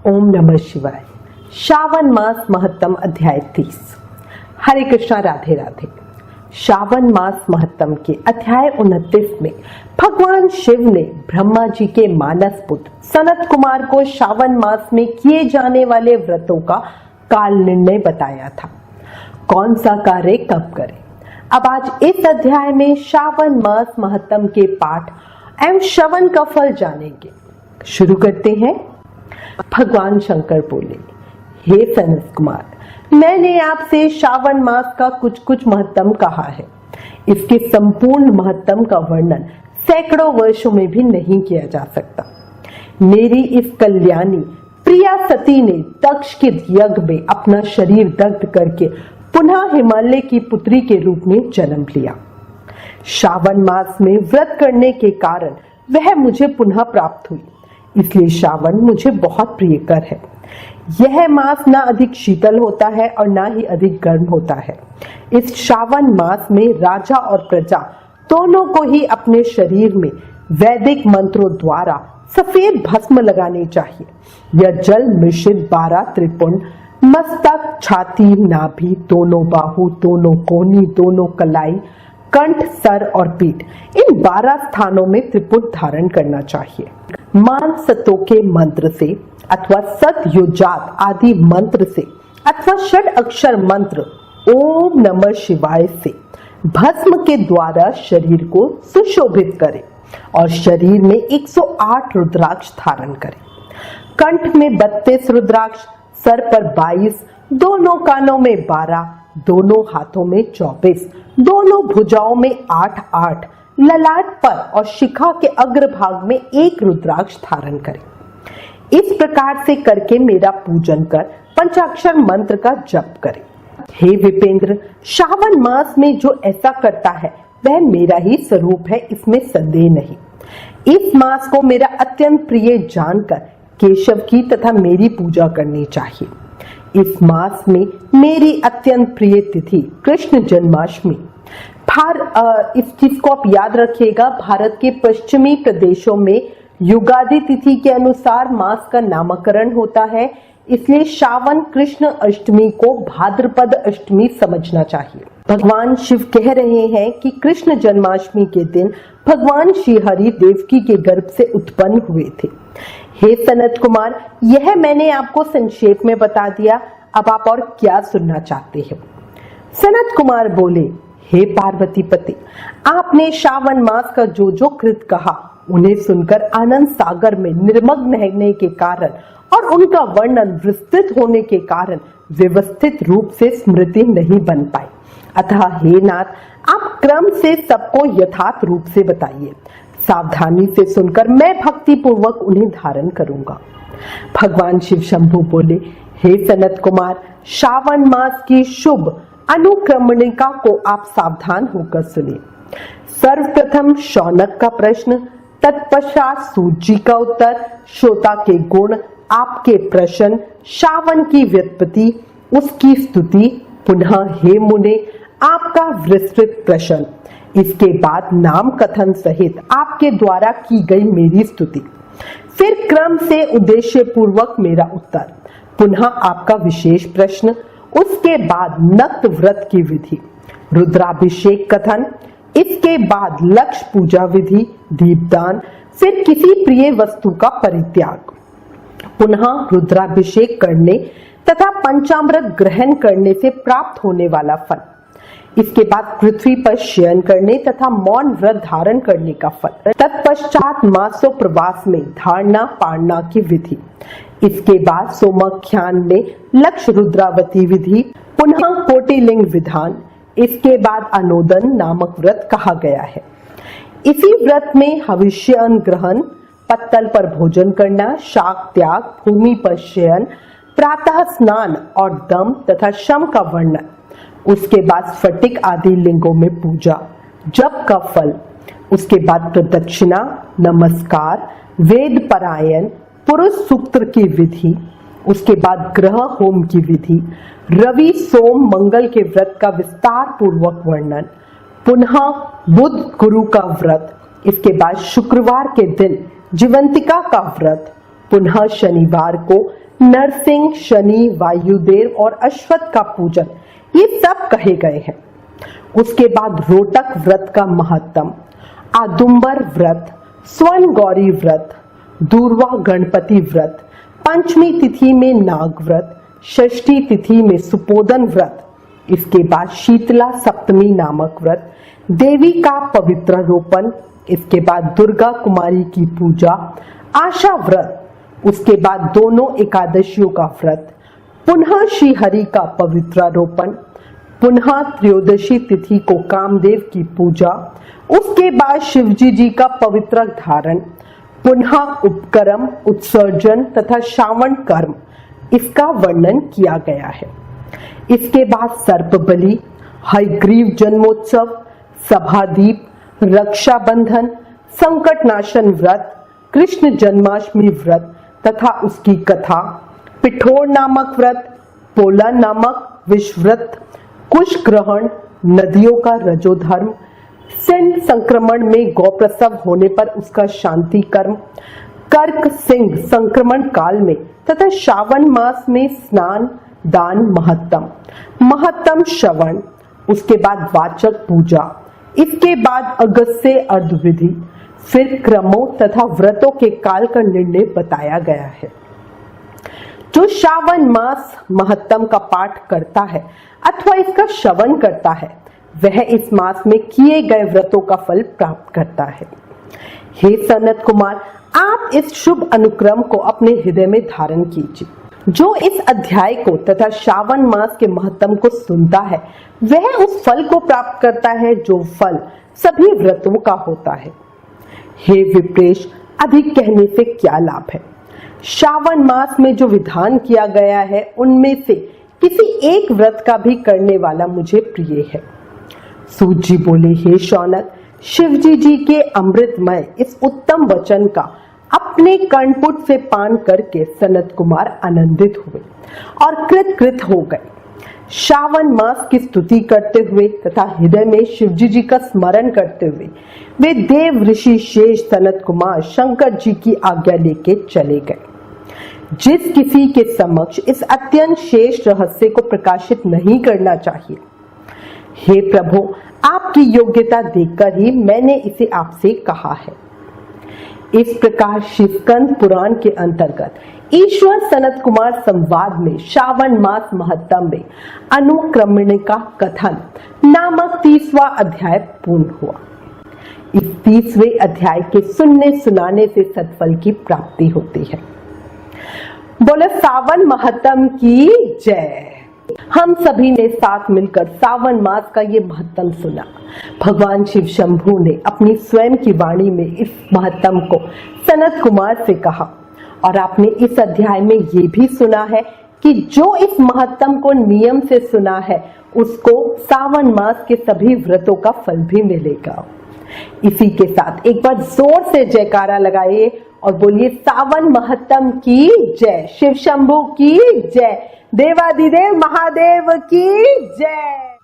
ओम नमः शिवाय। श्रावण मास महत्तम अध्याय 30। हरे कृष्णा, राधे राधे। श्रावण मास महत्तम के अध्याय 29 में भगवान शिव ने ब्रह्मा जी के मानस पुत्र सनत कुमार को श्रावण मास में किए जाने वाले व्रतों का काल निर्णय बताया था, कौन सा कार्य कब करें। अब आज इस अध्याय में श्रावण मास महत्तम के पाठ एवं श्रवण का फल जानेंगे। शुरू करते हैं। भगवान शंकर बोले, हे सनत कुमार, मैंने आपसे श्रावण मास का कुछ महत्तम कहा है। इसके संपूर्ण महत्तम का वर्णन सैकड़ों वर्षों में भी नहीं किया जा सकता। मेरी इस कल्याणी प्रिया सती ने दक्ष के यज्ञ में अपना शरीर दग्ध करके पुनः हिमालय की पुत्री के रूप में जन्म लिया। श्रावण मास में व्रत करने के कारण वह मुझे पुनः प्राप्त हुई, इसलिए श्रावण मुझे बहुत प्रियकर है। यह मास ना अधिक शीतल होता है और ना ही अधिक गर्म होता है। इस श्रावण मास में राजा और प्रजा दोनों को ही अपने शरीर में वैदिक मंत्रों द्वारा सफेद भस्म लगानी चाहिए। यह जल मिश्रित 12 त्रिपुंड, मस्तक, छाती, नाभि, दोनों बाहु, दोनों कोहनी, दोनों कलाई, कंठ, सर और पीठ, इन 12 स्थानों में त्रिपुट धारण करना चाहिए। मान सतों के मंत्र से अथवा सत योजात आदि मंत्र से अथवा षड अक्षर मंत्र ओम नमः शिवाय से भस्म के द्वारा शरीर को सुशोभित करें और शरीर में 108 रुद्राक्ष धारण करें। कंठ में 32 रुद्राक्ष, सर पर 22, दोनों कानों में 12, दोनों हाथों में 24, दोनों भुजाओं में 8-8, ललाट पर और शिखा के अग्रभाग में 1 रुद्राक्ष धारण करें। इस प्रकार से करके मेरा पूजन कर पंचाक्षर मंत्र का जप करें। हे विपेंद्र, श्रावण मास में जो ऐसा करता है वह मेरा ही स्वरूप है, इसमें संदेह नहीं। इस मास को मेरा अत्यंत प्रिय जानकर केशव की तथा मेरी पूजा करनी चाहिए। इस मास में मेरी अत्यंत प्रिय तिथि कृष्ण जन्माष्टमी। इस चीज को आप याद रखिएगा, भारत के पश्चिमी प्रदेशों में युगादि तिथि के अनुसार मास का नामकरण होता है, इसलिए श्रावण कृष्ण अष्टमी को भाद्रपद अष्टमी समझना चाहिए। भगवान शिव कह रहे हैं कि कृष्ण जन्माष्टमी के दिन भगवान श्री हरि देवकी के गर्भ से उत्पन्न हुए थे। हे सनत कुमार, यह मैंने आपको संक्षेप में बता दिया, अब आप और क्या सुनना चाहते हो। सनत कुमार बोले, हे पार्वती पति, आपने श्रावण मास का जो कृत कहा उन्हें सुनकर आनंद सागर में निर्मग्न रहने के कारण और उनका वर्णन विस्तृत होने के कारण व्यवस्थित रूप से स्मृति नहीं बन पाई। अतः हे नाथ, आप क्रम से सबको यथार्थ रूप से बताइए। सावधानी से सुनकर मैं भक्ति पूर्वक उन्हें धारण करूंगा। भगवान शिव शंभु बोले, हे सनत कुमार, श्रावण मास की शुभ अनुक्रमणिका को आप सावधान होकर सुनिए। सर्वप्रथम शौनक का प्रश्न, तत्पश्चात सूत जी का उत्तर, श्रोता के गुण, आपके प्रश्न, श्रावण की व्युत्पत्ति, उसकी स्तुति, पुनः हे मुने आपका विस्तृत प्रश्न, इसके बाद नाम कथन सहित आपके द्वारा की गई मेरी स्तुति, फिर क्रम से उद्देश्य पूर्वक मेरा उत्तर, पुनः आपका विशेष प्रश्न, उसके बाद नक्त व्रत की विधि, रुद्राभिषेक कथन, इसके बाद लक्ष्य पूजा विधि, दीपदान, फिर किसी प्रिय वस्तु का परित्याग, पुनः रुद्राभिषेक करने तथा पंचामृत ग्रहण करने से प्राप्त होने वाला फल, इसके बाद पृथ्वी पर शयन करने तथा मौन व्रत धारण करने का फल, तत्पश्चात मासों प्रवास में धारणा पारणा की विधि, इसके बाद सोमाख्यान में लक्ष्य रुद्रावती विधि, पुनः कोटिलिंग विधान, इसके बाद अनोदन नामक व्रत कहा गया है। इसी व्रत में हविष्यान ग्रहण, पत्तल पर भोजन करना, शाक त्याग, भूमि पर शयन, प्रातः स्नान और दम तथा शम का वर्णन, उसके बाद स्फटिक आदि लिंगों में पूजा, जप का फल, उसके बाद प्रदक्षिणा, नमस्कार, वेद पारायण, पुरुष सूक्त की विधि, उसके बाद ग्रह होम की विधि, रवि सोम मंगल के व्रत का विस्तार पूर्वक वर्णन, पुनः बुध गुरु का व्रत, इसके बाद शुक्रवार के दिन जीवंतिका का व्रत, पुनः शनिवार को नरसिंह, शनि, वायुदेव और अश्वत्थ का पूजन, ये सब कहे गए हैं। उसके बाद रोटक व्रत का महत्तम, आदुंबर व्रत, स्वर्ण गौरी व्रत, दूर्वा गणपति व्रत, पंचमी तिथि में नाग व्रत, षष्ठी तिथि में सुपोदन व्रत, इसके बाद शीतला सप्तमी नामक व्रत, देवी का पवित्र रोपण, इसके बाद दुर्गा कुमारी की पूजा, आशा व्रत, उसके बाद दोनों एकादशियों का व्रत, पुनः श्रीहरि का पवित्र रोपण, पुनः त्रयोदशी तिथि को कामदेव की पूजा, उसके बाद शिवजी जी का पवित्र धारण, पुनः उपक्रम, उत्सर्जन तथा श्रावण कर्म, इसका वर्णन किया गया है। इसके बाद सर्प बलि, हयग्रीव जन्मोत्सव, सभादीप, रक्षाबंधन, संकटनाशन व्रत, कृष्ण जन्माष्टमी व्रत तथा उसकी कथा, पिठोर नामक व्रत, पोला नामक विषव्रत, कुश ग्रहण, नदियों का रजोधर्म, सिंह संक्रमण में गौप्रसव होने पर उसका शांति कर्म, कर्क सिंह संक्रमण काल में तथा श्रावण मास में स्नान दान महत्तम श्रवण, उसके बाद वाचक पूजा, इसके बाद अगस्त्य अर्धविधि, फिर क्रमों तथा व्रतों के काल का निर्णय बताया गया है। जो श्रावण मास महत्तम का पाठ करता है अथवा इसका श्रवण करता है, वह इस मास में किए गए व्रतों का फल प्राप्त करता है। हे सनत कुमार, आप इस शुभ अनुक्रम को अपने हृदय में धारण कीजिए। जो इस अध्याय को तथा श्रावण मास के महत्तम को सुनता है, वह उस फल को प्राप्त करता है जो फल सभी व्रतों का होता है। हे विप्रेश, अधिक कहने से क्या लाभ है? श्रावण मास में जो विधान किया गया है, उनमें से किसी एक व्रत का भी करने वाला मुझे प्रिय है। सूत जी बोले, हे शौनक, शिवजी जी के अमृतमय इस उत्तम वचन का अपने कर्णपुट से पान करके सनत कुमार आनंदित हुए और कृत हो गए। श्रावण मास की स्तुति करते हुए तथा हृदय में शिवजी जी का स्मरण करते हुए वे देव ऋषि शेष सनत कुमार शंकर जी की आज्ञा लेके चले गए। जिस किसी के समक्ष इस अत्यंत शेष रहस्य को प्रकाशित नहीं करना चाहिए, हे प्रभु, आपकी योग्यता देखकर ही मैंने इसे आपसे कहा है। इस प्रकार शिवस्कंद पुराण के अंतर्गत ईश्वर सनत कुमार संवाद में श्रावण मास महत्तम में अनुक्रमणिका कथन नामक 30वां अध्याय पूर्ण हुआ। इस 30वें अध्याय के सुनने सुनाने से सत्फल की प्राप्ति होती है। बोले सावन महत्तम की जय। हम सभी ने साथ मिलकर सावन मास का ये महत्तम सुना। भगवान शिव शंभू ने अपनी स्वयं की वाणी में इस महत्तम को सनत कुमार से कहा और आपने इस अध्याय में ये भी सुना है कि जो इस महत्तम को नियम से सुना है उसको सावन मास के सभी व्रतों का फल भी मिलेगा। इसी के साथ एक बार जोर से जयकारा लगाइए और बोलिए सावन महत्तम की जय, शिव शंभू की जय, देवाधिदेव महादेव की जय।